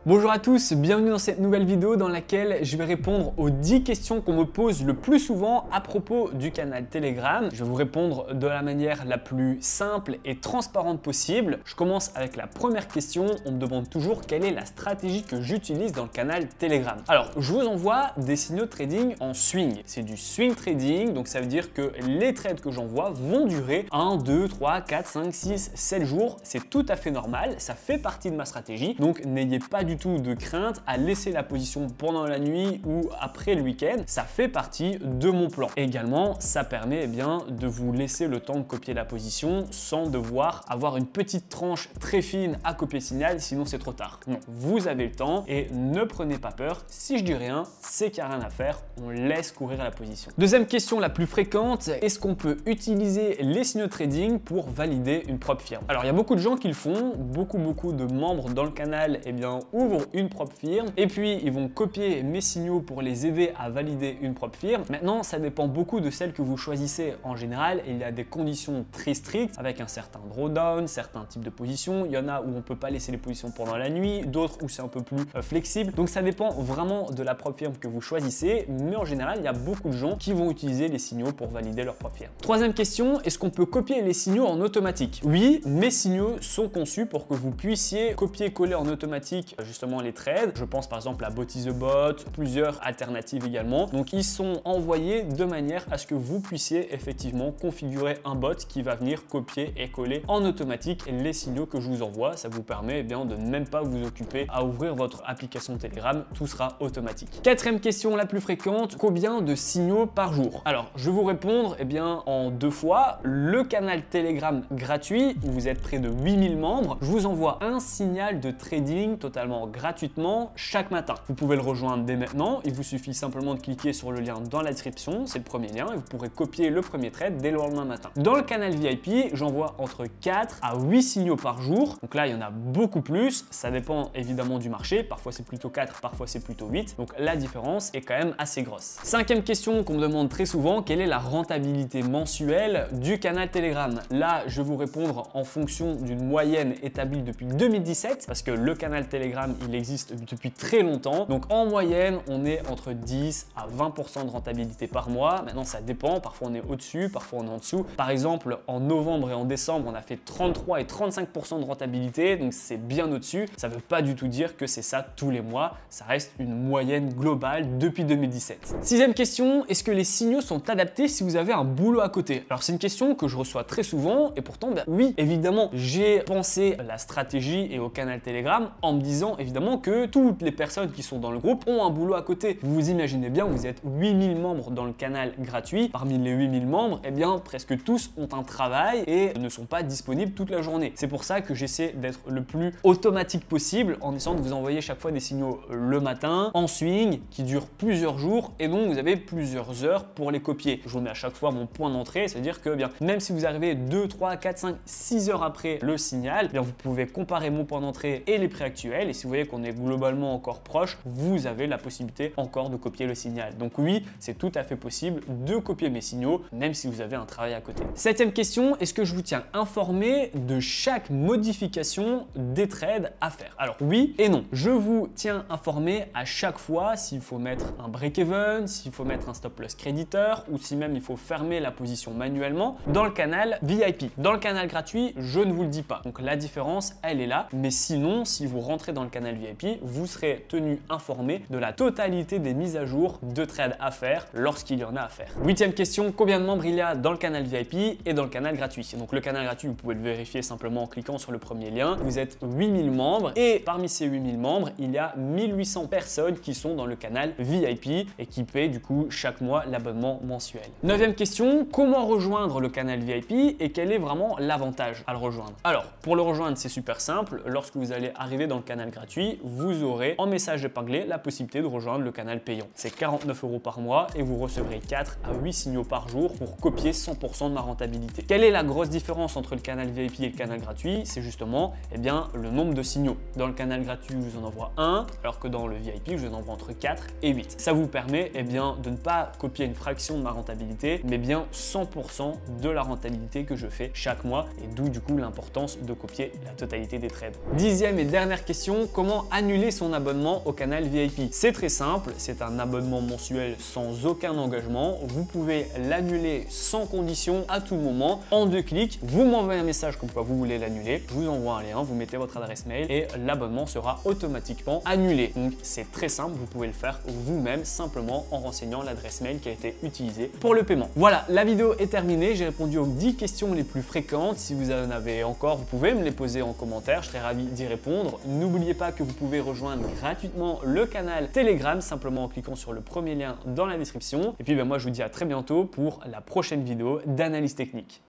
Bonjour à tous, bienvenue dans cette nouvelle vidéo dans laquelle je vais répondre aux 10 questions qu'on me pose le plus souvent à propos du canal Telegram. Je vais vous répondre de la manière la plus simple et transparente possible. Je commence avec la première question. On me demande toujours quelle est la stratégie que j'utilise dans le canal Telegram. Alors, je vous envoie des signaux de trading en swing. C'est du swing trading, donc ça veut dire que les trades que j'envoie vont durer 1, 2, 3, 4, 5, 6, 7 jours. C'est tout à fait normal, ça fait partie de ma stratégie. Donc, n'ayez pas du tout de crainte à laisser la position pendant la nuit ou après le week-end. Ça fait partie de mon plan. Et également, ça permet de vous laisser le temps de copier la position sans devoir avoir une petite tranche très fine à copier signal, sinon c'est trop tard. Non, vous avez le temps et ne prenez pas peur. Si je dis rien, c'est qu'il n'y a rien à faire. On laisse courir la position. Deuxième question la plus fréquente, est-ce qu'on peut utiliser les signaux de trading pour valider une propre firme? Alors, il y a beaucoup de gens qui le font. Beaucoup de membres dans le canal ouvrent une propre firme et puis ils vont copier mes signaux pour les aider à valider une propre firme. Maintenant, ça dépend beaucoup de celle que vous choisissez. En général, il y a des conditions très strictes avec un certain drawdown, certains types de positions. Il y en a où on peut pas laisser les positions pendant la nuit, d'autres où c'est un peu plus flexible. Donc ça dépend vraiment de la propre firme que vous choisissez, mais en général, il y a beaucoup de gens qui vont utiliser les signaux pour valider leur propre firme. Troisième question, est-ce qu'on peut copier les signaux en automatique? Oui, mes signaux sont conçus pour que vous puissiez copier-coller en automatique justement les trades. Je pense par exemple à Bot is a Bot, plusieurs alternatives également. Donc ils sont envoyés de manière à ce que vous puissiez effectivement configurer un bot qui va venir copier et coller en automatique les signaux que je vous envoie. Ça vous permet de ne même pas vous occuper à ouvrir votre application Telegram, tout sera automatique. Quatrième question la plus fréquente, combien de signaux par jour? Alors je vais vous répondre en deux fois. Le canal Telegram gratuit, où vous êtes près de 8000 membres, je vous envoie un signal de trading totalement gratuitement chaque matin. Vous pouvez le rejoindre dès maintenant, il vous suffit simplement de cliquer sur le lien dans la description, c'est le premier lien et vous pourrez copier le premier trade dès le lendemain matin. Dans le canal VIP, j'envoie entre 4 à 8 signaux par jour, donc là il y en a beaucoup plus, ça dépend évidemment du marché, parfois c'est plutôt 4, parfois c'est plutôt 8, donc la différence est quand même assez grosse. Cinquième question qu'on me demande très souvent, quelle est la rentabilité mensuelle du canal Telegram? Là, je vais vous répondre en fonction d'une moyenne établie depuis 2017, parce que le canal Telegram, il existe depuis très longtemps. Donc en moyenne, on est entre 10 à 20% de rentabilité par mois. Maintenant, ça dépend. Parfois, on est au-dessus, parfois, on est en dessous. Par exemple, en novembre et en décembre, on a fait 33 et 35% de rentabilité. Donc, c'est bien au-dessus. Ça ne veut pas du tout dire que c'est ça tous les mois. Ça reste une moyenne globale depuis 2017. Sixième question, est-ce que les signaux sont adaptés si vous avez un boulot à côté? Alors, c'est une question que je reçois très souvent et pourtant, oui, évidemment, j'ai pensé à la stratégie et au canal Telegram en me disant évidemment que toutes les personnes qui sont dans le groupe ont un boulot à côté. Vous vous imaginez bien, vous êtes 8000 membres dans le canal gratuit. Parmi les 8000 membres, presque tous ont un travail et ne sont pas disponibles toute la journée. C'est pour ça que j'essaie d'être le plus automatique possible en essayant de vous envoyer chaque fois des signaux le matin en swing qui durent plusieurs jours et donc vous avez plusieurs heures pour les copier. Je vous mets à chaque fois mon point d'entrée, c'est-à-dire que même si vous arrivez 2, 3, 4, 5, 6 heures après le signal, vous pouvez comparer mon point d'entrée et les prix actuels et si vous voyez qu'on est globalement encore proche, vous avez la possibilité encore de copier le signal. Donc oui, c'est tout à fait possible de copier mes signaux même si vous avez un travail à côté. Septième question, est-ce que je vous tiens informé de chaque modification des trades à faire? Alors oui et non. Je vous tiens informé à chaque fois s'il faut mettre un break-even, s'il faut mettre un stop-loss créditeur ou si même il faut fermer la position manuellement dans le canal VIP. Dans le canal gratuit, je ne vous le dis pas. Donc la différence, elle est là. Mais sinon, si vous rentrez dans le canal VIP, vous serez tenu informé de la totalité des mises à jour de trades à faire lorsqu'il y en a à faire. Huitième question, combien de membres il y a dans le canal VIP et dans le canal gratuit? Donc le canal gratuit, vous pouvez le vérifier simplement en cliquant sur le premier lien. Vous êtes 8000 membres et parmi ces 8000 membres, il y a 1800 personnes qui sont dans le canal VIP et qui paient du coup chaque mois l'abonnement mensuel. Neuvième question, comment rejoindre le canal VIP et quel est vraiment l'avantage à le rejoindre? Alors, pour le rejoindre, c'est super simple. Lorsque vous allez arriver dans le canal gratuit, vous aurez en message épinglé la possibilité de rejoindre le canal payant. C'est 49 € par mois et vous recevrez 4 à 8 signaux par jour pour copier 100% de ma rentabilité. Quelle est la grosse différence entre le canal VIP et le canal gratuit? C'est justement le nombre de signaux. Dans le canal gratuit, je vous en envoie un, alors que dans le VIP, je vous en envoie entre 4 et 8. Ça vous permet de ne pas copier une fraction de ma rentabilité, mais bien 100% de la rentabilité que je fais chaque mois et d'où du coup l'importance de copier la totalité des trades. Dixième et dernière question, comment annuler son abonnement au canal VIP. C'est très simple, c'est un abonnement mensuel sans aucun engagement. Vous pouvez l'annuler sans condition à tout moment. En 2 clics, vous m'envoyez un message comme quoi vous voulez l'annuler. Je vous envoie un lien, vous mettez votre adresse mail et l'abonnement sera automatiquement annulé. Donc c'est très simple, vous pouvez le faire vous-même simplement en renseignant l'adresse mail qui a été utilisée pour le paiement. Voilà, la vidéo est terminée. J'ai répondu aux 10 questions les plus fréquentes. Si vous en avez encore, vous pouvez me les poser en commentaire. Je serai ravi d'y répondre. N'oubliez pas que vous pouvez rejoindre gratuitement le canal Telegram simplement en cliquant sur le premier lien dans la description. Et puis moi je vous dis à très bientôt pour la prochaine vidéo d'analyse technique.